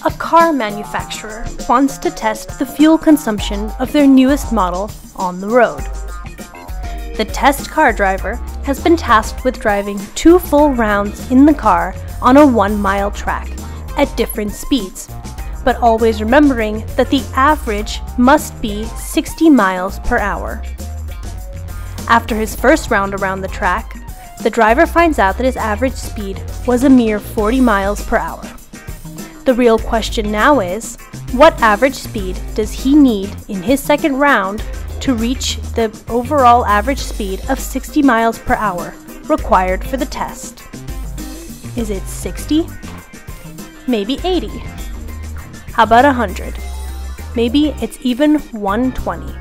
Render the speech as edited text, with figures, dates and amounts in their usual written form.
A car manufacturer wants to test the fuel consumption of their newest model on the road. The test car driver has been tasked with driving 2 full rounds in the car on a 1-mile track at different speeds, but always remembering that the average must be 60 miles per hour. After his first round around the track, the driver finds out that his average speed was a mere 40 miles per hour. The real question now is, what average speed does he need in his second round to reach the overall average speed of 60 miles per hour required for the test? Is it 60? Maybe 80? How about 100? Maybe it's even 120.